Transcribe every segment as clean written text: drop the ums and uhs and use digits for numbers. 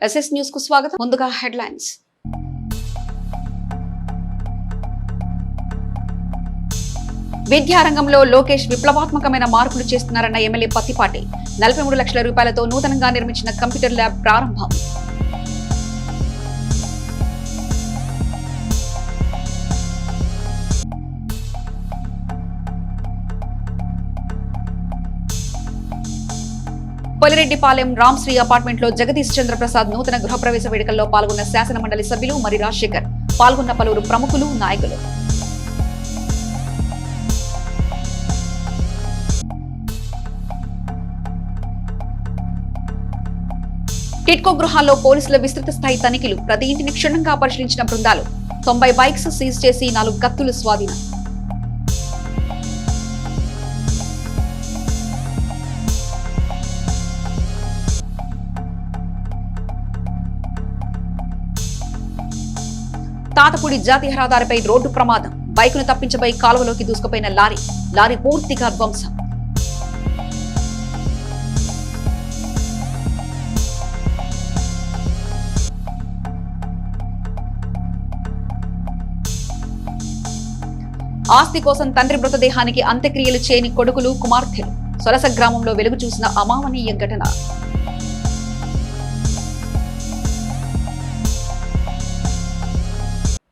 SS news కు స్వాగతం. ముందుగా హెడ్లైన్స్. విద్యారంగంలో లోకేష్ విప్లవాత్మకమైన మార్పులు చేస్తున్నారన్న ఎమ్మెల్యే పత్తిపాటి. 43 లక్షల రూపాయలతో నూతనంగా నిర్మించిన కంప్యూటర్ ల్యాబ్ ప్రారంభం. పొలిరెడ్డిపాలెం రామ్శ్రీ అపార్ట్మెంట్ లో జగదీష్ చంద్ర ప్రసాద్ నూతన గృహప్రవేశ వేడుకల్లో పాల్గొన్న శాసన మండలి సభ్యులు మరి రాజశేఖర్. పాల్గొన్న పలువురు ప్రముఖులు, నాయకులు. టిట్కో గృహాల్లో పోలీసుల విస్తృత స్థాయి తనిఖీలు. ప్రతి ఇంటిని క్షుణ్ణంగా పరిశీలించిన బృందాలు. 90 బైక్స్ సీజ్ చేసి 4 కత్తులు స్వాధీనం. తాతపూడి జాతీయ రహదారిపై రోడ్డు ప్రమాదం. బైకును తప్పించబోయి కాలువలోకి దూసుకుపోయిన లారీ పూర్తిగా ధ్వంసం. ఆస్తి కోసం తండ్రి మృతదేహానికి అంత్యక్రియలు చేయని కొడుకులు, కుమార్తెలు. సొలస గ్రామంలో వెలుగు చూసిన అమానవీయ ఘటన.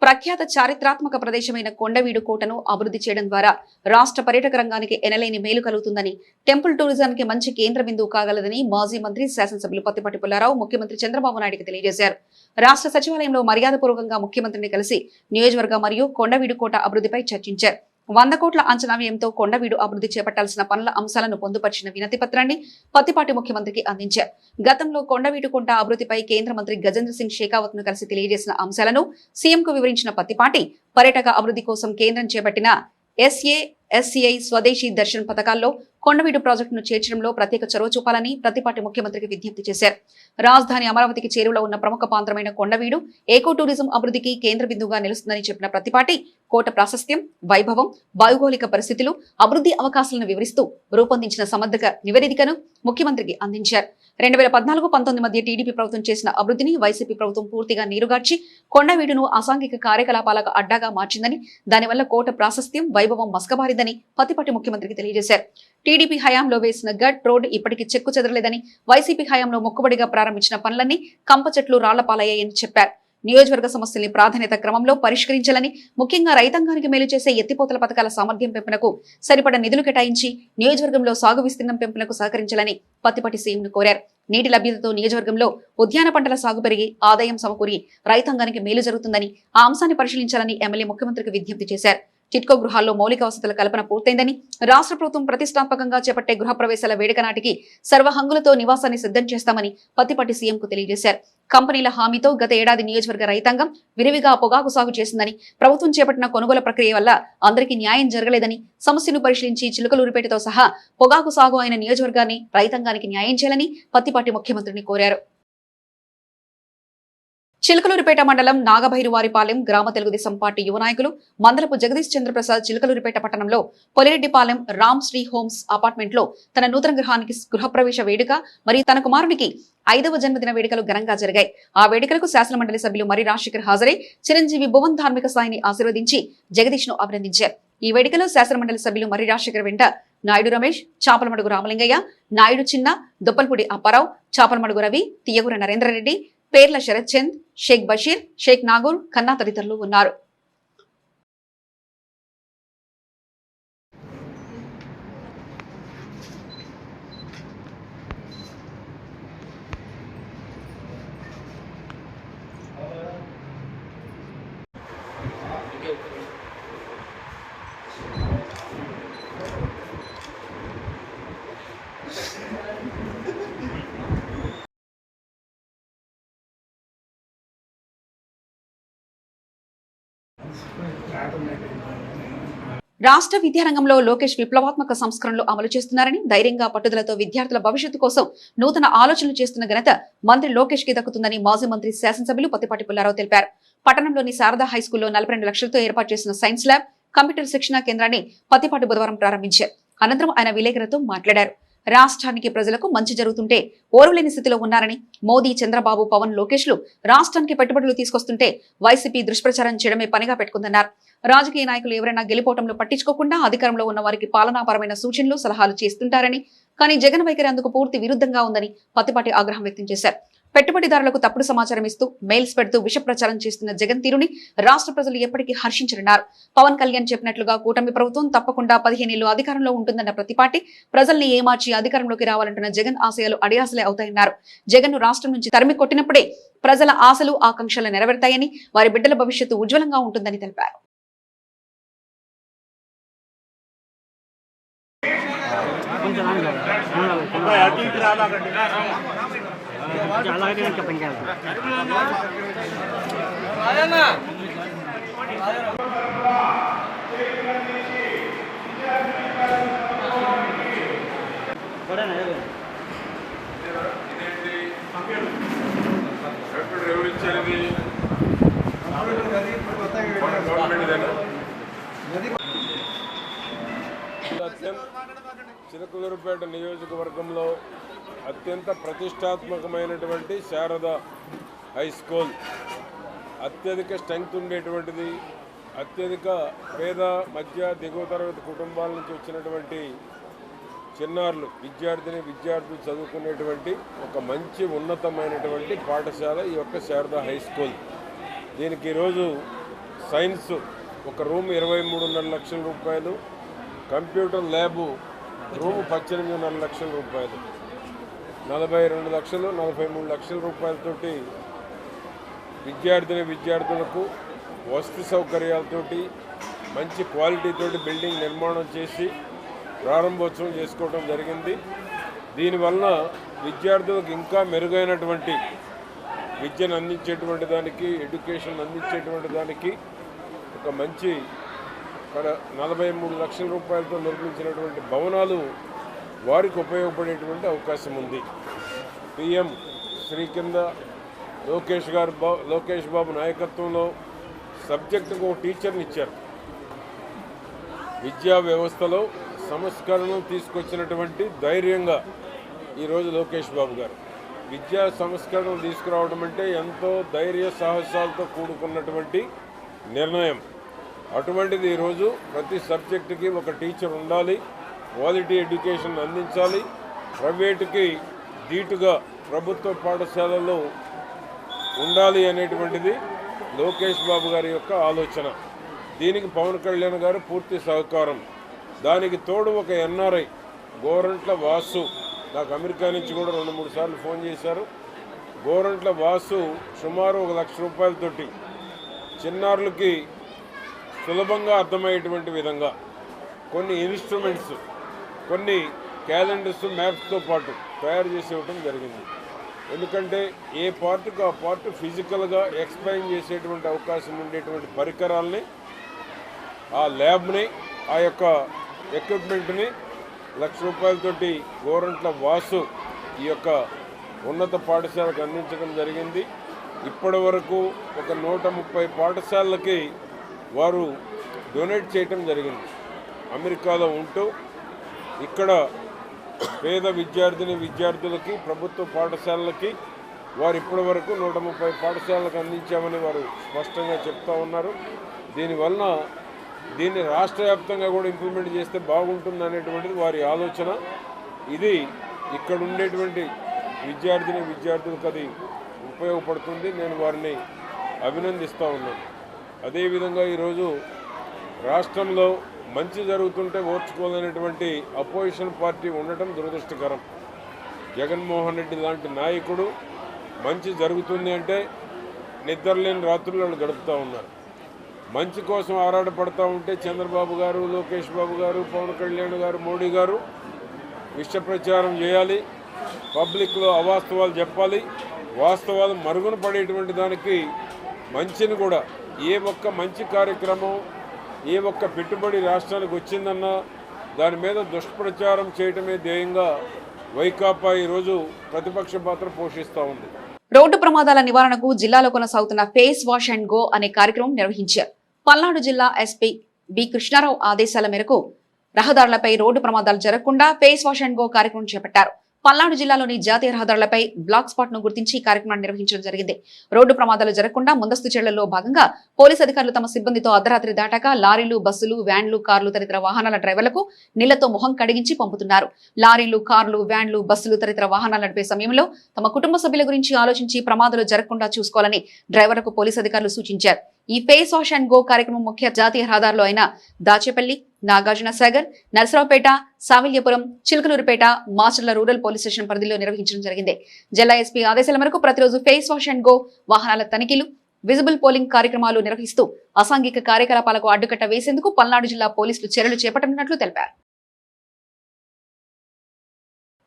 ప్రఖ్యాత చారిత్రాత్మక ప్రదేశమైన కొండవీడు కోటను అభివృద్ధి చేయడం ద్వారా రాష్ట్ర పర్యాటక రంగానికి ఎనలేని మేలు కలుగుతుందని, టెంపుల్ టూరిజానికి మంచి కేంద్ర బిందువు కాగలదని మాజీ మంత్రి శాసనసభ్యులు పత్తిపాటి పుల్లారావు ముఖ్యమంత్రి చంద్రబాబు నాయుడుకి తెలియజేశారు. రాష్ట్ర సచివాలయంలో మర్యాదపూర్వకంగా ముఖ్యమంత్రిని కలిసి నియోజకవర్గ మరియు కొండవీడు కోట అభివృద్ధిపై చర్చించారు. 100 కోట్ల అంచనా వ్యయంతో కొండవీడు అభివృద్ధి చేపట్టాల్సిన పనుల అంశాలను పొందుపరిచిన వినతి పత్రాన్ని పత్తిపాటి ముఖ్యమంత్రికి అందించారు. గతంలో కొండవీడు కోట అభివృద్ధిపై కేంద్ర మంత్రి గజేంద్ర సింగ్ షేకావత్ ను కలిసి తెలియజేసిన అంశాలను సీఎంకు వివరించిన పత్తిపాటి, పర్యాటక అభివృద్ధి కోసం కేంద్రం చేపట్టిన SASCI స్వదేశీ దర్శన్ పథకాల్లో కొండవీడు ప్రాజెక్టును చేర్చడంలో ప్రత్యేక చొరవ చూపాలని పత్తిపాటి ముఖ్యమంత్రికి విజ్ఞప్తి చేశారు. రాజధాని అమరావతికి చేరువలో ఉన్న ప్రముఖ ప్రాంతమైన కొండవీడు ఏకో టూరిజం అభివృద్ధికి కేంద్ర బిందువుగా నిలుస్తుందని చెప్పిన పత్తిపాటి, కోట ప్రాశస్త్యం, వైభవం, భౌగోళిక పరిస్థితులు, అభివృద్ధి అవకాశాలను వివరిస్తూ రూపొందించిన సమగ్ర నివేదికను ముఖ్యమంత్రికి అందించారు. 2014-19 మధ్య టీడీపీ ప్రభుత్వం చేసిన అభివృద్ధిని వైసీపీ ప్రభుత్వం పూర్తిగా నీరుగార్చి కొండవీడును అసాంఘిక కార్యకలాపాలకు అడ్డాగా మార్చిందని, దానివల్ల కోట ప్రాశస్త్యం, వైభవం మస్కబారిందని పత్తిపాటి ముఖ్యమంత్రికి తెలియజేశారు. టీడీపీ హయాంలో వేసిన గట్ రోడ్ ఇప్పటికీ చెక్కు చెదరలేదని, వైసీపీ హయాంలో మొక్కుబడిగా ప్రారంభించిన పనులన్నీ కంప చెట్లు రాళ్లపాలయ్యాయని చెప్పారు. నియోజకవర్గ సమస్యల్ని ప్రాధాన్యత క్రమంలో పరిష్కరించాలని, ముఖ్యంగా రైతాంగానికి మేలు చేసే ఎత్తిపోతల పథకాల సామర్థ్యం పెంపునకు సరిపడ నిధులు కేటాయించి నియోజకవర్గంలో సాగు విస్తీర్ణం పెంపునకు సహకరించాలని పత్తిపాటి సీఎంను కోరారు. నీటి లభ్యతతో నియోజకవర్గంలో ఉద్యాన పంటల సాగు పెరిగి ఆదాయం సమకూరి రైతాంగానికి మేలు జరుగుతుందని, ఆ అంశాన్ని పరిశీలించాలని ఎమ్మెల్యే ముఖ్యమంత్రికి విజ్ఞప్తి చేశారు. టిట్కో గృహాల్లో మౌలిక వసతుల కల్పన పూర్తయిందని, రాష్ట్ర ప్రభుత్వం ప్రతిష్టాత్మకంగా చేపట్టే గృహ ప్రవేశాల వేడుక నాటికి సర్వహంగులతో నివాసాన్ని సిద్ధం చేస్తామని పత్తిపాటి సీఎంకు తెలియజేశారు. కంపెనీల హామీతో గత ఏడాది నియోజకవర్గ రైతాంగం విరివిగా పొగాకు సాగు చేసిందని, ప్రభుత్వం చేపట్టిన కొనుగోలు ప్రక్రియ వల్ల అందరికీ న్యాయం జరగలేదని, సమస్యను పరిశీలించి చిలుకలూరిపేటతో సహా పొగాకు సాగు అయిన నియోజకవర్గాన్ని రైతాంగానికి న్యాయం చేయాలని పత్తిపాటి ముఖ్యమంత్రిని కోరారు. చిలకలూరిపేట మండలం నాగభైరువారిపాలెం గ్రామ తెలుగుదేశం పార్టీ యువ నాయకులు మందలపు జగదీష్ చంద్రప్రసాద్ చిలకలూరిపేట పట్టణంలో పొలిరెడ్డిపాలెం రామ్ శ్రీ హోమ్స్ అపార్ట్మెంట్ లో తన నూతన గృహానికి గృహప్రవేశ వేడుక మరియు తన కుమారునికి 5వ జన్మదిన వేడుకలు ఘనంగా జరిగాయి. ఆ వేడుకలకు శాసన మండలి సభ్యులు మరి రాజశేఖర్ హాజరై చిరంజీవి భువన్ ధార్మిక స్థాయిని ఆశీర్వదించి జగదీష్ ను అభినందించారు. ఈ వేడుకలో శాసన మండలి సభ్యులు మరి రాజశేఖర్ వెంట నాయుడు రమేష్, చాపలమడుగు రామలింగయ్య, నాయుడు చిన్న, దొప్పల్పూడి అప్పారావు, చాపలమడుగు రవి, తియ్యగుర నరేంద్రరెడ్డి, పేర్ల శరత్ చంద్, షేక్ బషీర్, షేక్ నాగూర్, కన్నా తదితరులు ఉన్నారు. రాష్ట్ర విద్యారంగంలో లోకేష్ విప్లవాత్మక సంస్కరణలు అమలు చేస్తున్నారని, ధైర్యంగా పట్టుదలతో విద్యార్థుల భవిష్యత్తు కోసం నూతన ఆలోచనలు చేస్తున్న ఘనత మంత్రి లోకేష్ కి దక్కుతుందని మాజీ మంత్రి శాసనసభ్యులు పత్తిపాటి పుల్లారావు తెలిపారు. పట్టణంలోని శారదా హైస్కూల్లో 42 లక్షలతో ఏర్పాటు చేసిన సైన్స్ ల్యాబ్, కంప్యూటర్ శిక్షణ కేంద్రాన్ని పత్తిపాటి బుధవారం ప్రారంభించారు. అనంతరం ఆయన విలేకరులతో మాట్లాడారు. రాష్ట్రానికి ప్రజలకు మంచి జరుగుతుంటే ఓర్వలేని స్థితిలో ఉన్నారని, మోదీ, చంద్రబాబు, పవన్, లోకేష్లు రాష్ట్రానికి పెట్టుబడులు తీసుకొస్తుంటే వైసీపీ దుష్ప్రచారం చేయడమే పనిగా పెట్టుకుందన్నారు. రాజకీయ నాయకులు ఎవరైనా గెలిపోవడంలో పట్టించుకోకుండా అధికారంలో ఉన్న వారికి పాలనాపరమైన సూచనలు, సలహాలు చేస్తుంటారని, కానీ జగన్ వైఖరి అందుకు పూర్తి విరుద్ధంగా ఉందని పత్తిపాటి ఆగ్రహం వ్యక్తం చేశారు. పెట్టుబడిదారులకు తప్పుడు సమాచారం ఇస్తూ మెయిల్స్ పెడుతూ విష ప్రచారం చేస్తున్న జగన్ తీరుని రాష్ట్ర ప్రజలు ఎప్పటికీ హర్షించరన్నారు. పవన్ కళ్యాణ్ చెప్పినట్లుగా కూటమి ప్రభుత్వం తప్పకుండా 15 ఏళ్లు అధికారంలో ఉంటుందన్న ప్రతిపాటి ప్రజల్ని ఏమార్చి అధికారంలోకి రావాలంటున్న జగన్ ఆశయాలు అడియాసలే అవుతాయన్నారు. జగన్ ను రాష్ట్రం నుంచి తరిమి కొట్టినప్పుడే ప్రజల ఆశలు, ఆకాంక్షలు నెరవేరుతాయని, వారి బిడ్డల భవిష్యత్తు ఉజ్వలంగా ఉంటుందని తెలిపారు. చిలకలూరుపేట నియోజకవర్గంలో అత్యంత ప్రతిష్టాత్మకమైనటువంటి శారద హై స్కూల్, అత్యధిక స్ట్రెంగ్త్ ఉండేటువంటిది, అత్యధిక పేద మధ్య దిగువ తరగతి కుటుంబాల నుంచి వచ్చినటువంటి చిన్నారులు, విద్యార్థులు చదువుకునేటువంటి ఒక మంచి ఉన్నతమైనటువంటి పాఠశాల ఈ యొక్క శారద హై స్కూల్. దీనికి ఈరోజు సైన్స్ ఒక రూమ్ 23.5 లక్షల రూపాయలు, కంప్యూటర్ ల్యాబు రూము 18.5 లక్షల రూపాయలు, 42 లక్షలు 43 లక్షల రూపాయలతోటి విద్యార్థులకు వసతి సౌకర్యాలతోటి మంచి క్వాలిటీతోటి బిల్డింగ్ నిర్మాణం చేసి ప్రారంభోత్సవం చేసుకోవడం జరిగింది. దీనివల్ల విద్యార్థులకు ఇంకా మెరుగైనటువంటి విద్యను అందించేటువంటి దానికి, ఎడ్యుకేషన్ అందించేటువంటి దానికి ఒక మంచి 43 లక్షల రూపాయలతో నిర్మించినటువంటి భవనాలు వారికి ఉపయోగపడేటువంటి అవకాశం ఉంది. పిఎం శ్రీ కింద లోకేష్ బాబు నాయకత్వంలో సబ్జెక్టుకు ఒక టీచర్ని ఇచ్చారు. విద్యా వ్యవస్థలో సంస్కరణలు తీసుకొచ్చినటువంటి ధైర్యంగా ఈరోజు లోకేష్ బాబు గారు విద్యా సంస్కరణలు తీసుకురావడం అంటే ఎంతో ధైర్య సాహసాలతో కూడుకున్నటువంటి నిర్ణయం. అటువంటిది ఈరోజు ప్రతి సబ్జెక్టుకి ఒక టీచర్ ఉండాలి, క్వాలిటీ ఎడ్యుకేషన్ అందించాలి, ప్రైవేటుకి ధీటుగా ప్రభుత్వ పాఠశాలల్లో ఉండాలి అనేటువంటిది లోకేష్ బాబు గారి యొక్క ఆలోచన. దీనికి పవన్ కళ్యాణ్ గారు పూర్తి సహకారం. దానికి తోడు ఒక ఎన్ఆర్ఐ గోరంట్ల వాసు, నాకు అమెరికా నుంచి కూడా 2-3 సార్లు ఫోన్ చేశారు. గోరంట్ల వాసు సుమారు 1 లక్ష రూపాయలతోటి చిన్నారులకి సులభంగా అర్థమయ్యేటువంటి విధంగా కొన్ని ఇన్స్ట్రుమెంట్స్, కొన్ని క్యాలెండర్స్, మ్యాప్స్తో పాటు తయారు చేసి ఇవ్వడం జరిగింది. ఎందుకంటే ఏ పార్ట్కు ఆ పార్ట్ ఫిజికల్గా ఎక్స్ప్లెయిన్ చేసేటువంటి అవకాశం ఉండేటువంటి పరికరాలని, ఆ ల్యాబ్ని, ఆ యొక్క ఎక్విప్మెంట్ని 1 లక్ష రూపాయలతోటి గోరంట్ల వాసు ఈ యొక్క ఉన్నత పాఠశాలకు అందించడం జరిగింది. ఇప్పటి వరకు ఒక 130 పాఠశాలలకి వారు డొనేట్ చేయటం జరిగింది. అమెరికాలో ఉంటూ ఇక్కడ పేద విద్యార్థులకి, ప్రభుత్వ పాఠశాలలకి వారు ఇప్పటి వరకు 130 పాఠశాలలకు అందించామని వారు స్పష్టంగా చెప్తా ఉన్నారు. దీనివల్ల దీన్ని రాష్ట్ర వ్యాప్తంగా కూడా ఇంప్లిమెంట్ చేస్తే బాగుంటుంది అనేటువంటిది వారి ఆలోచన. ఇది ఇక్కడ ఉండేటువంటి విద్యార్థులకు అది ఉపయోగపడుతుంది. నేను వారిని అభినందిస్తూ ఉన్నాను. అదేవిధంగా ఈరోజు రాష్ట్రంలో మంచి జరుగుతుంటే ఓర్చుకోలేనటువంటి అపోజిషన్ పార్టీ ఉండటం దురదృష్టకరం. జగన్మోహన్ రెడ్డి లాంటి నాయకుడు మంచి జరుగుతుంది అంటే నిద్రలేని రాత్రులు వాళ్ళు గడుపుతూ ఉన్నారు. మంచి కోసం ఆరాటపడుతూ ఉంటే చంద్రబాబు గారు, లోకేష్ బాబు గారు, పవన్ కళ్యాణ్ గారు, మోడీ గారు విష ప్రచారం చేయాలి, పబ్లిక్లో అవాస్తవాలు చెప్పాలి, వాస్తవాలు మరుగున పడేటువంటి దానికి మంచిని కూడా ఏ ఒక్క మంచి కార్యక్రమం, ఏ ఒక్క పెట్టుబడి రాష్ట్రానికి వచ్చిందన్నా దాని మీద దుష్ప్రచారం చేయటమే ధ్యేయంగా వైకాపా ఈరోజు ప్రతిపక్ష పాత్ర పోషిస్తూ ఉంది. రోడ్డు ప్రమాదాల నివారణకు జిల్లాలో కొనసాగుతున్న ఫేస్ వాష్ అండ్ గో అనే కార్యక్రమం నిర్వహించారు. పల్నాడు జిల్లా ఎస్పీ బి కృష్ణారావు ఆదేశాల మేరకు రహదారులపై రోడ్డు ప్రమాదాలు జరగకుండా ఫేస్ వాష్ అండ్ గో కార్యక్రమం చేపట్టారు. పల్నాడు జిల్లాలోని జాతీయ రహదారులపై బ్లాక్ స్పాట్ ను గుర్తించి ఈ కార్యక్రమాన్ని నిర్వహించడం జరిగింది. రోడ్డు ప్రమాదాలు జరగకుండా ముందస్తు చర్యల్లో భాగంగా పోలీసు అధికారులు తమ సిబ్బందితో అర్ధరాత్రి దాటాక లారీలు, బస్సులు, వ్యాన్లు, కార్లు తదితర వాహనాల డ్రైవర్లకు నీళ్లతో మొహం కడిగించి పంపుతున్నారు. లారీలు, కార్లు, వ్యాన్లు, బస్సులు తదితర వాహనాలు నడిపే సమయంలో తమ కుటుంబ సభ్యుల గురించి ఆలోచించి ప్రమాదాలు జరగకుండా చూసుకోవాలని డ్రైవర్లకు పోలీసు అధికారులు సూచించారు. ఈ ఫేస్ వాష్ అండ్ గో కార్యక్రమం ముఖ్య జాతీయ రహదారులు అయిన Dachepalli, Nagarjuna Sagar, Narasaraopet, Savalyapuram, Chilakaluripet, Macherla rural police station పరిధిలో నిర్వహించడం జరిగింది. జిల్లా ఎస్పీ ఆదేశాల మేరకు ప్రతిరోజు ఫేస్ వాష్ అండ్ గో, వాహనాల తనిఖీలు, విజిబుల్ పోలింగ్ కార్యక్రమాలు నిర్వహిస్తూ అసాంఘిక కార్యకలాపాలకు అడ్డుకట్ట వేసేందుకు పల్నాడు జిల్లా పోలీసులు చర్యలు చేపట్టనున్నట్లు తెలిపారు.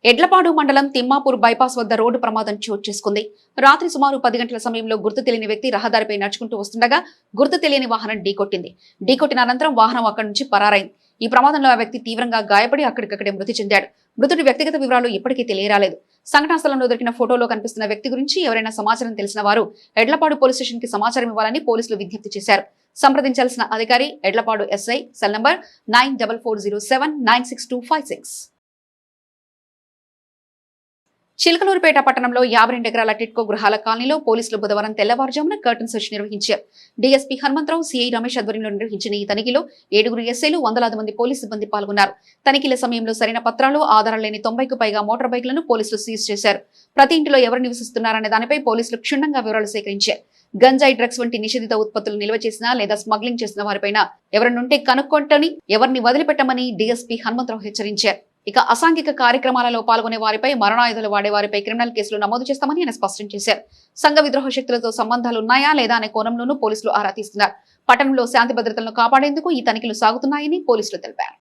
ఎడ్లపాడు మండలం తిమ్మాపూర్ బైపాస్ వద్ద రోడ్డు ప్రమాదం చోటు చేసుకుంది. రాత్రి సుమారు 10 గంటల సమయంలో గుర్తు తెలియని వ్యక్తి రహదారిపై నడుచుకుంటూ వస్తుండగా గుర్తు తెలియని వాహనం ఢీకొట్టింది. ఢీకొట్టిన అనంతరం వాహనం అక్కడి నుంచి పరారైంది. ఈ ప్రమాదంలో ఆ వ్యక్తి తీవ్రంగా గాయపడి అక్కడికక్కడే మృతి చెందాడు. మృతుడి వ్యక్తిగత వివరాలు ఇప్పటికీ తెలియరాలేదు. సంఘటనా స్థలంలో దొరికిన ఫోటోలో కనిపిస్తున్న వ్యక్తి గురించి ఎవరైనా సమాచారం తెలిసిన వారు ఎడ్లపాడు పోలీస్ స్టేషన్ కి సమాచారం ఇవ్వాలని పోలీసులు విజ్ఞప్తి చేశారు. సంప్రదించాల్సిన అధికారి Edlapadu SI, cell number 9440796256. Chilakaluripet పట్టణంలో 52 ఎకరాల టిట్కో గృహాల కాలనీలో పోలీసులు బుధవారం తెల్లవారుజామున కర్టన్ సెర్చ్ నిర్వహించారు. డీఎస్పీ హనుమంతరావు, సిఐ రమేష్ ఆధ్వర్యంలో నిర్వహించిన ఈ తనిఖీలో 7 ఎస్ఐలు, వందలాది మంది పోలీసు సిబ్బంది పాల్గొన్నారు. తనిఖీల సమయంలో సరైన పత్రాలు, ఆధారాలు లేని 90కు పైగా మోటార్ బైక్లను పోలీసులు సీజ్ చేశారు. ప్రతి ఇంటిలో ఎవరు నివసిస్తున్నారనే దానిపై పోలీసులు క్షుణ్ణంగా వివరాలు సేకరించారు. గంజాయి, డ్రగ్స్ వంటి నిషేధిత ఉత్పత్తులు నిల్వ చేసిన లేదా స్మగ్లింగ్ చేసిన వారిపైన ఎవరినుంటే కనుక్కొంటని, ఎవరిని వదిలిపెట్టమని డీఎస్పీ హనుమంతరావు హెచ్చరించారు. ఇక అసాంఘిక కార్యక్రమాలలో పాల్గొనే వారిపై, మరణాయుధాలు వాడే వారిపై క్రిమినల్ కేసులు నమోదు చేస్తామని ఆయన స్పష్టం చేశారు. సంఘ విద్రోహ శక్తులతో సంబంధాలున్నాయా లేదా అనే కోణంలోనూ పోలీసులు ఆరా తీస్తున్నారు. పట్టణంలో శాంతి భద్రతలను కాపాడేందుకు ఈ తనిఖీలు సాగుతున్నాయని పోలీసులు తెలిపారు.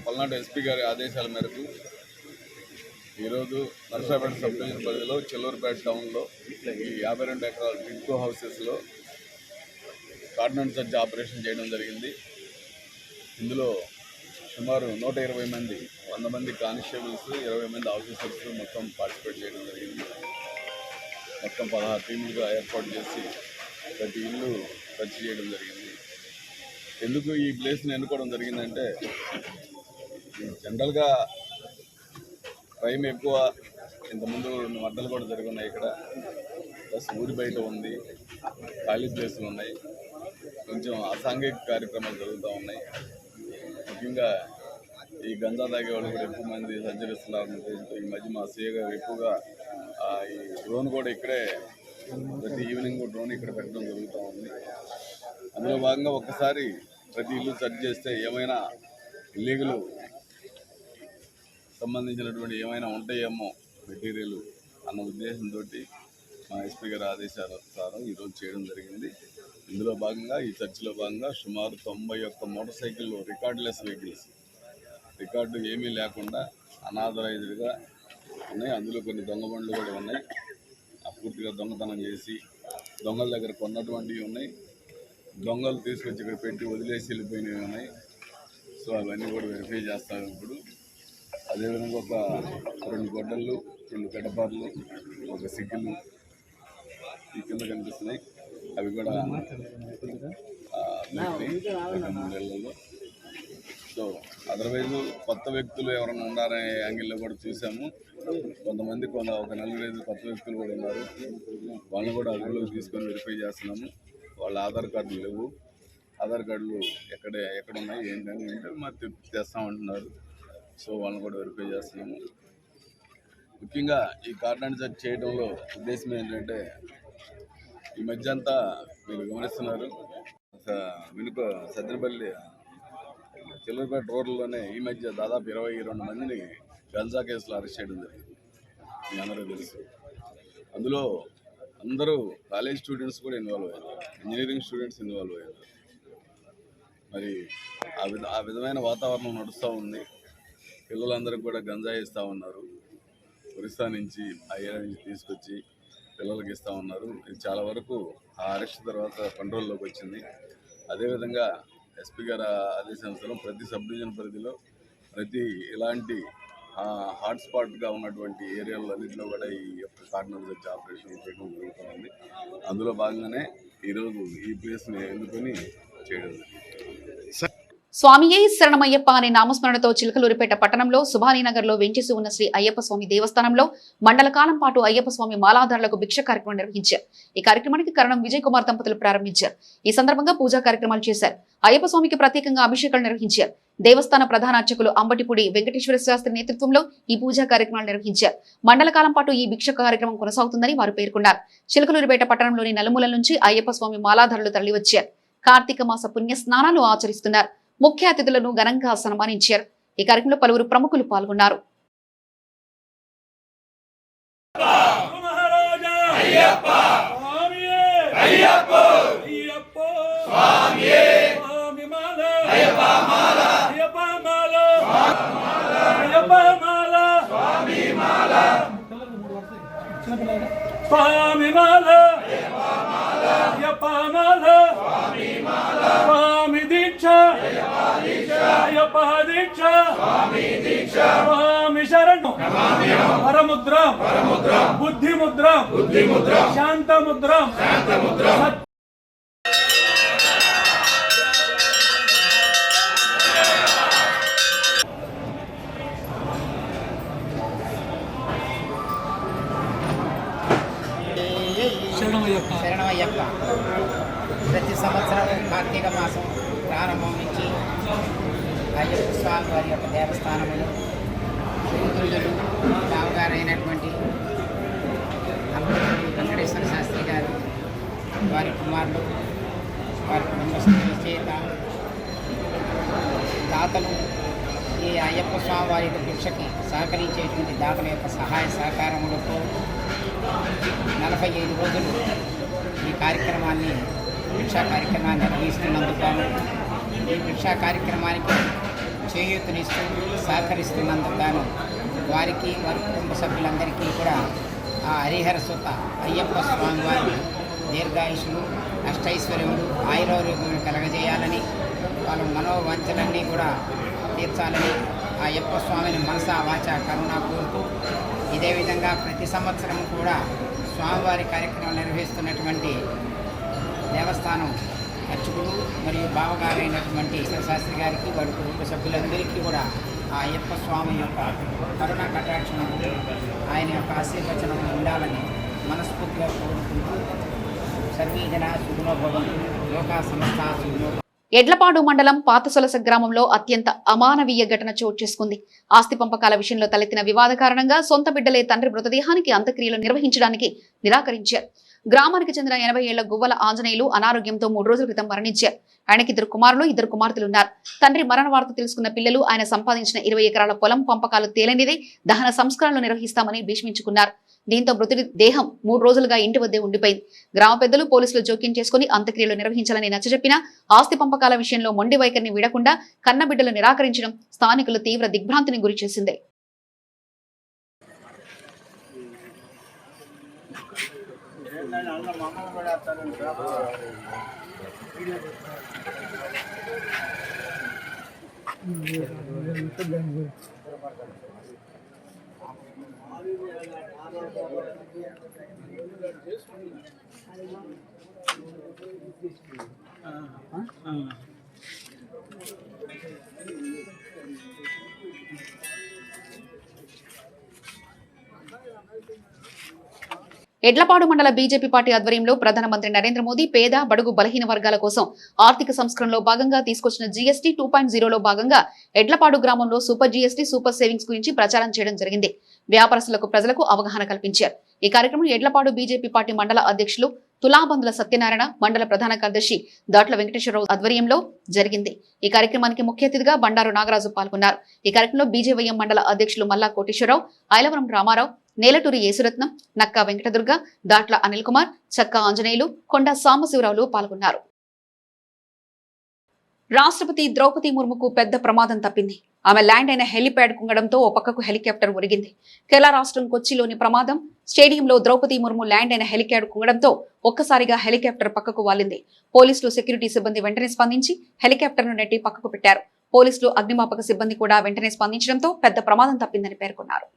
పల్నాడు ఎస్పీ గారి ఆదేశాల మేరకు ఈరోజు నరసరావుపేట సబ్ డివిజన్ పరిధిలో చిల్లూరుపేట టౌన్లో ఈ 52 ఎకరాల టిట్కో హౌసెస్లో కార్డన్ సెర్చ్ ఆపరేషన్ చేయడం జరిగింది. ఇందులో సుమారు 120 మంది, 100 మంది కానిస్టేబుల్స్, 20 మంది ఆఫీసర్స్ మొత్తం పార్టిసిపేట్ చేయడం జరిగింది. మొత్తం 16 టీములుగా ఏర్పాటు చేసి ప్రతి ఇల్లు సెర్చ్ చేయడం జరిగింది. ఎందుకు ఈ ప్లేస్ని ఎన్నుకోవడం జరిగిందంటే జనరల్గా క్రైమ్ ఎక్కువ, ఇంతకుముందు 2 మర్డర్లు కూడా జరుగున్నాయి ఇక్కడ. ప్లస్ ఊరి బయట ఉంది, ఖాళీ ప్లేసులు ఉన్నాయి, కొంచెం అసాంఘిక కార్యక్రమాలు జరుగుతూ ఉన్నాయి. ముఖ్యంగా ఈ గంజా తాగే వాళ్ళు కూడా ఎక్కువ మంది సంచరిస్తున్నారు. ఈ మధ్య మా సీఏ గారు ఎక్కువగా ఈ డ్రోన్ కూడా ఇక్కడే ప్రతి ఈవినింగ్ డ్రోన్ ఇక్కడ పెట్టడం జరుగుతూ ఉంది. అందులో భాగంగా ఒక్కసారి ప్రతి ఇల్లు సెర్చ్ చేస్తే ఏమైనా ఇల్లీగల్ సంబంధించినటువంటి ఏమైనా ఉంటాయేమో మెటీరియల్ అన్న ఉద్దేశంతో మా ఎస్పీ గారి ఆదేశానుసారం ఈరోజు చేయడం జరిగింది. ఇందులో భాగంగా ఈ చర్చలో భాగంగా సుమారు 91 మోటార్ సైకిళ్ళు, రికార్డులెస్ వెహికల్స్, రికార్డు ఏమీ లేకుండా అనాథరైజ్డ్గా ఉన్నాయి. అందులో కొన్ని దొంగ బండ్లు కూడా ఉన్నాయి. పూర్తిగా దొంగతనం చేసి దొంగల దగ్గర కొన్నటువంటివి ఉన్నాయి, దొంగలు తీసుకొచ్చి ఇక్కడ పెట్టి వదిలేసి వెళ్ళిపోయినవి ఉన్నాయి. సో అవన్నీ కూడా వెరిఫై చేస్తాం ఇప్పుడు. అదేవిధంగా ఒక 2 గొడ్డళ్ళు, 2 గడ్డపార్లు, ఒక సిగ్గులు ఈ కింద కనిపిస్తున్నాయి. అవి కూడా 3 నెలల్లో. సో అదర్వైజ్ కొత్త వ్యక్తులు ఎవరైనా ఉన్నారనే యాంగిల్లో కూడా చూసాము. కొంతమంది ఒక 4-5 కొత్త వ్యక్తులు కూడా ఉన్నారు. వాళ్ళని కూడా అదుపులోకి తీసుకొని వెరిఫై చేస్తున్నాము. వాళ్ళ ఆధార్ కార్డులు లేవు, ఆధార్ కార్డులు ఎక్కడ ఉన్నాయి ఏంటని మరి తెస్తామంటున్నారు. సో వాళ్ళని కూడా వెరిఫై చేస్తున్నాము. ముఖ్యంగా ఈ కార్డన్ సెర్చ్ చేయడంలో ఉద్దేశం ఏంటంటే ఈ మధ్య అంతా మీరు గమనిస్తున్నారు, సజ్జనపల్లి చిల్లరపేట రోడ్లలోనే ఈ మధ్య దాదాపు 22 మందిని గంజా కేసులో అరెస్ట్ చేయడం జరిగింది. మీ అందరూ తెలుసు. అందులో అందరూ కాలేజ్ స్టూడెంట్స్ కూడా ఇన్వాల్వ్ అయ్యారు, ఇంజనీరింగ్ స్టూడెంట్స్ ఇన్వాల్వ్ అయ్యారు. మరి ఆ విధమైన వాతావరణం నడుస్తూ ఉంది. పిల్లలందరికీ కూడా గంజాయి ఇస్తూ ఉన్నారు. ఒరిస్సా నుంచి ఆ ఏరియా నుంచి తీసుకొచ్చి పిల్లలకి ఇస్తూ ఉన్నారు. ఇది చాలా వరకు ఆ అరెస్ట్ తర్వాత కంట్రోల్లోకి వచ్చింది. అదేవిధంగా ఎస్పీ గారి ఆదేశానుసారం ప్రతి సబ్ డివిజన్ పరిధిలో ప్రతి ఇలాంటి హాట్స్పాట్గా ఉన్నటువంటి ఏరియాలన్నింటిలో కూడా ఈ యొక్క కార్నర్ వచ్చి ఆపరేషన్ చేయడం జరుగుతుంది. అందులో భాగంగానే ఈరోజు ఈ ప్లేస్ని ఎన్నుకొని చేయడం జరిగింది. స్వామియే శరణమయ్యప్ప అనే నామస్మరణతో చిలకలూరిపేట పట్టణంలో సుభానీనగర్ లో వెంచేసి ఉన్న శ్రీ అయ్యప్ప స్వామి దేవస్థానంలో మండల కాలం పాటు అయ్యప్ప స్వామి మాలాధారులకు భిక్ష కార్యక్రమం నిర్వహించారు. ఈ కార్యక్రమానికి కరణం విజయ్ కుమార్ దంపతులు ప్రారంభించారు. ఈ సందర్భంగా పూజా కార్యక్రమాలు చేశారు. అయ్యప్ప స్వామికి ప్రత్యేకంగా అభిషేకాలు నిర్వహించారు. దేవస్థాన ప్రధాన అర్చకులు అంబటిపూడి వెంకటేశ్వర శాస్త్రి నేతృత్వంలో ఈ పూజా కార్యక్రమాలు నిర్వహించారు. మండల కాలం పాటు ఈ భిక్ష కార్యక్రమం కొనసాగుతుందని వారు పేర్కొన్నారు. చిలకలూరిపేట పట్టణంలోని నలుమూలల నుంచి అయ్యప్ప స్వామి మాలాధారులు తరలివచ్చారు. కార్తీక మాస పుణ్య స్నానాలు ఆచరిస్తున్నారు. ముఖ్య అతిథులను ఘనంగా సన్మానించారు. ఈ కార్యక్రమంలో పలువురు ప్రముఖులు పాల్గొన్నారు. స్వామి దీక్ష అయ్యప్ప దీక్ష స్వామి శరణం పరముద్ర బుద్ధిముద్ర శాంతముద్ర శరణమయ్యప్ప. ప్రతి సంవత్సరం కార్తీక మాసం ప్రారంభం నుంచి అయ్యప్ప స్వామి వారి యొక్క దేవస్థానములు శ్రీతుల్యులు బావగారైనటువంటి అంబటిపూడి వెంకటేశ్వర శాస్త్రి గారు వారి కుమారులు వారి కుటుంబ సభ్యుల చేత దాతలు ఈ అయ్యప్ప స్వామి వారి యొక్క భిక్షకి సహకరించేటువంటి దాతల యొక్క సహాయ సహకారములతో 45 రోజులు ఈ కార్యక్రమాన్ని భిక్షా కార్యక్రమాన్ని నిర్వహిస్తున్నందుకు గాను ఈ భిక్షా కార్యక్రమానికి చేయూతనిస్తూ సహకరిస్తున్నందుకు గాను వారికి వారి కుటుంబ సభ్యులందరికీ కూడా ఆ హరిహర సుత అయ్యప్ప స్వామి వారి దీర్ఘాయుషులు అష్టైశ్వర్యములు ఆయురారోగ్యములు కలగజేయాలని వాళ్ళ మనోవాంఛలన్నీ కూడా తీర్చాలని ఆ అయ్యప్ప స్వామిని మనసా వాచ కరుణ కోరుతూ ఇదే విధంగా ప్రతి సంవత్సరం కూడా స్వామివారి కార్యక్రమం నిర్వహిస్తున్నటువంటి దేవస్థానం అర్చకులు మరియు బావగారైనటువంటి శాస్త్రి గారికి వారి కుటుంబ సభ్యులందరికీ కూడా ఆ అయ్యప్ప స్వామి యొక్క కరుణ కటాక్షం ఆయన యొక్క ఆశీర్వచనం ఉండాలని మనస్ఫూర్తిగా కోరుకుంటూ సర్వీజన సుఖనో భవంతు లోకా సమస్త సుఖనో. ఎడ్లపాడు మండలం పాతసొలస గ్రామంలో అత్యంత అమానవీయ ఘటన చోటు చేసుకుంది. ఆస్తి పంపకాల విషయంలో తలెత్తిన వివాద కారణంగా సొంత బిడ్డలే తండ్రి మృతదేహానికి అంత్యక్రియలు నిర్వహించడానికి నిరాకరించారు. గ్రామానికి చెందిన 80 ఏళ్ల గువ్వల ఆంజనేయులు అనారోగ్యంతో 3 రోజుల క్రితం మరణించారు. ఆయనకి 2 కుమారులు 2 కుమార్తెలున్నారు. తండ్రి మరణ వార్త తెలుసుకున్న పిల్లలు ఆయన సంపాదించిన 20 ఎకరాల పొలం పంపకాలు తేలనిదే దహన సంస్కరణలు నిర్వహిస్తామని భీష్మించుకున్నారు. దీంతో మృతుడి దేహం 3 రోజులుగా ఇంటి వద్దే ఉండిపోయింది. గ్రామ పెద్దలు పోలీసులు జోక్యం చేసుకుని అంత్యక్రియలు నిర్వహించాలని నచ్చజెప్పినా ఆస్తి పంపకాల విషయంలో మొండి వైఖరిని వీడకుండా కన్నబిడ్డలు నిరాకరించడం స్థానికులు తీవ్ర దిగ్భ్రాంతిని గురిచేసింది. ఎడ్లపాడు మండల బీజేపీ పార్టీ ఆధ్వర్యంలో ప్రధానమంత్రి నరేంద్ర మోదీ పేద బడుగు బలహీన వర్గాల కోసం ఆర్థిక సంస్కరణలో భాగంగా తీసుకొచ్చిన జీఎస్టీ 2.0లో భాగంగా ఎడ్లపాడు గ్రామంలో సూపర్ జీఎస్టీ సూపర్ సేవింగ్స్ గురించి ప్రచారం చేయడం జరిగింది. వ్యాపారస్తులకు ప్రజలకు అవగాహన కల్పించారు. ఈ కార్యక్రమం ఎడ్లపాడు బీజేపీ పార్టీ మండల అధ్యక్షులు తులాబందుల సత్యనారాయణ మండల ప్రధాన కార్యదర్శి దాట్ల వెంకటేశ్వరరావు ఆధ్వర్యంలో జరిగింది. ఈ కార్యక్రమానికి ముఖ్య అతిథిగా బండారు నాగరాజు పాల్గొన్నారు. ఈ కార్యక్రమంలో బీజేవైఎం మండల అధ్యక్షులు మల్లా కోటేశ్వరరావు, ఐలవరం రామారావు, నేలటూరి యేసురత్నం, నక్కా వెంకటదుర్గ, దాట్ల అనిల్ కుమార్, చక్కా ఆంజనేయులు, కొండ సాంబశివరావులు పాల్గొన్నారు. రాష్ట్రపతి ద్రౌపది ముర్ముకు పెద్ద ప్రమాదం తప్పింది. ఆమె ల్యాండ్ అయిన హెలిప్యాడ్ కుంగడంతో ఓ పక్కకు హెలికాప్టర్ ఒరిగింది. కేరళ రాష్ట్రం కొచ్చిలోని ప్రమాదం స్టేడియంలో ద్రౌపది ముర్ము ల్యాండ్ అయిన హెలిప్యాడ్ కుంగడంతో ఒక్కసారిగా హెలికాప్టర్ పక్కకు వాలింది. పోలీసులు, సెక్యూరిటీ సిబ్బంది వెంటనే స్పందించి హెలికాప్టర్ను నెట్టి పక్కకు పెట్టారు. పోలీసులు, అగ్నిమాపక సిబ్బంది కూడా వెంటనే స్పందించడంతో పెద్ద ప్రమాదం తప్పిందని పేర్కొన్నారు.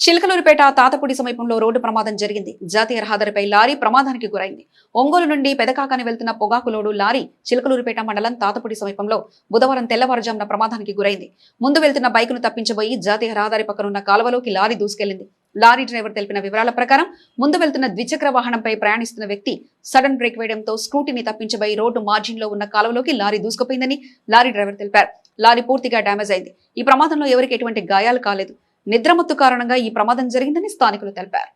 చిలకలూరిపేట తాతపూడి సమీపంలో రోడ్డు ప్రమాదం జరిగింది. జాతీయ రహదారిపై లారీ ప్రమాదానికి గురైంది. ఒంగోలు నుండి పెదకాకాని వెళ్తున్న పొగాకు లోడు లారీ చిలకలూరిపేట మండలం తాతపూడి సమీపంలో బుధవారం తెల్లవారుజామున ప్రమాదానికి గురైంది. ముందు వెళ్తున్న బైకును తప్పించబోయి జాతీయ రహదారి పక్కనున్న కాలువలోకి లారీ దూసుకెళ్లింది. లారీ డ్రైవర్ తెలిపిన వివరాల ప్రకారం ముందు వెళ్తున్న ద్విచక్ర వాహనంపై ప్రయాణిస్తున్న వ్యక్తి సడన్ బ్రేక్ వేయడంతో స్కూటీని తప్పించబోయి రోడ్డు మార్జిన్ లో ఉన్న కాలువలోకి లారీ దూసుకుపోయిందని లారీ డ్రైవర్ తెలిపారు. లారీ పూర్తిగా డ్యామేజ్ అయింది. ఈ ప్రమాదంలో ఎవరికి ఎటువంటి గాయాలు కాలేదు. నిద్రమత్తు కారణంగా ఈ ప్రమాదం జరిగిందని స్థానికులు తెలిపారు.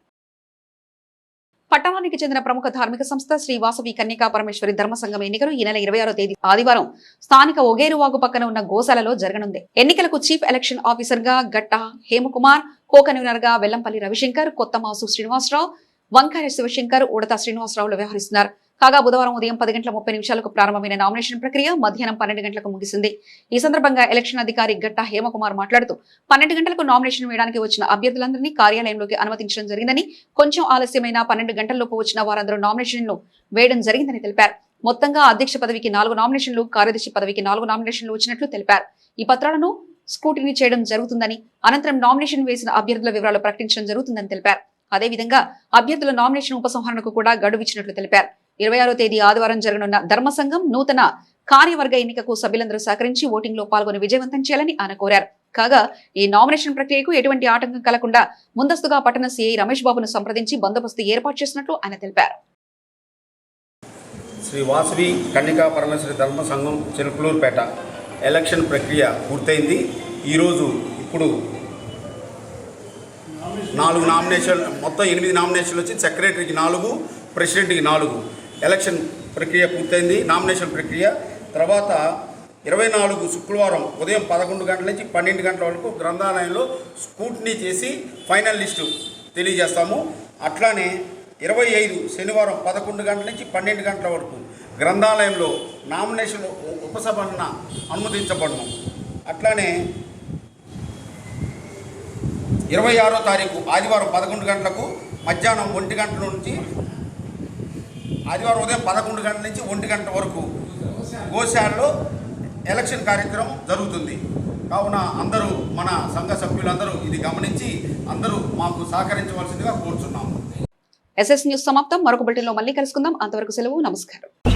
పట్టణానికి చెందిన ప్రముఖ ధార్మిక సంస్థ శ్రీ వాసవి కన్యకా పరమేశ్వరి ధర్మసంఘం ఎన్నికలు ఈ నెల 26వ తేదీ ఆదివారం స్థానిక ఒగేరువాగు పక్కన ఉన్న గోశాలలో జరగనుంది. ఎన్నికలకు చీఫ్ ఎలక్షన్ ఆఫీసర్ గా గట్ట హేమకుమార్, కో కన్వీనర్ గా వెల్లంపల్లి రవిశంకర్, కొత్తమాసు శ్రీనివాసరావు, వంకాయ శివశంకర్, ఉడత శ్రీనివాసరావులు వ్యవహరిస్తున్నారు. కాగా బుధవారం ఉదయం 10:30 ప్రారంభమైన నామినేషన్ ప్రక్రియ మధ్యాహ్నం 12 గంటలకు ముగిసింది. ఈ సందర్భంగా ఎలక్షన్ అధికారి గట్ట హేమకుమార్ మాట్లాడుతూ 12 గంటలకు నామినేషన్ వేయడానికి వచ్చిన అభ్యర్థులందరినీ కార్యాలయంలోకి అనుమతించడం జరిగిందని, కొంచెం ఆలస్యమైన 12 గంటల్లోపు వచ్చిన వారందరూ నామినేషన్లు వేయడం జరిగిందని తెలిపారు. మొత్తంగా అధ్యక్ష పదవికి 4 నామినేషన్లు, కార్యదర్శి పదవికి 4 నామినేషన్లు వచ్చినట్లు తెలిపారు. ఈ పత్రాలను స్క్రూటినీ చేయడం జరుగుతుందని, అనంతరం నామినేషన్ వేసిన అభ్యర్థుల వివరాలు ప్రకటించడం జరుగుతుందని తెలిపారు. అదేవిధంగా అభ్యర్థుల నామినేషన్ ఉపసంహరణకు కూడా గడువు ఇచ్చినట్లు తెలిపారు. 26వ తేదీ ఆదివారం జరగనున్న ధర్మసంఘం నూతన కార్యవర్గ ఎన్నికకు సభ్యులందరూ సహకరించి ఓటింగ్ లో పాల్గొని విజయవంతం చేయాలని ఆయన కోరారు. కాగా ఈ నామినేషన్ ప్రక్రియకు ఎటువంటి ఆటంకం కలగకుండా ముందస్తుగా పట్టణ సీఐ రమేష్ బాబును సంప్రదించి బందోబస్తు ఏర్పాటు చేసినట్లు ఆయన తెలిపారు. శ్రీ వాసవి కన్యకా పరమేశ్వరి ధర్మసంఘం చిలకలూరుపేట ఎలక్షన్ ప్రక్రియ పూర్తయింది. ఈరోజు ఇప్పుడు 4 నామినేషన్లు, మొత్తం 8 నామినేషన్లు వచ్చి సెక్రటరీకి 4, ప్రెసిడెంట్కి 4 ఎలక్షన్ ప్రక్రియ పూర్తయింది. నామినేషన్ ప్రక్రియ తర్వాత 24 శుక్రవారం ఉదయం 11 గంటల నుంచి 12 గంటల వరకు గ్రంథాలయంలో స్క్రూటినీ చేసి ఫైనల్ లిస్టు తెలియజేస్తాము. అట్లానే 25 శనివారం 11 గంటల నుంచి 12 గంటల వరకు గ్రంథాలయంలో నామినేషన్ ఉపసంహరణ అనుమతించబడము. అట్లానే 26వ తారీఖు ఆదివారం 11 గంటలకు మధ్యాహ్నం 1 గంటల నుంచి ఆదివారం ఉదయం 11 గంటల నుంచి 1 గంట వరకు గోశాలలో ఎలక్షన్ కార్యక్రమం జరుగుతుంది. కావున అందరూ, మన సంఘ సభ్యులందరూ ఇది గమనించి అందరూ మాకు సహకరించవలసిందిగా కోరుచున్నాము. SS న్యూస్ సమాప్తం. మరొక బులెటిన్లో మళ్ళీ కలుసుకుందాం. అంతవరకు సెలవు. నమస్కారం.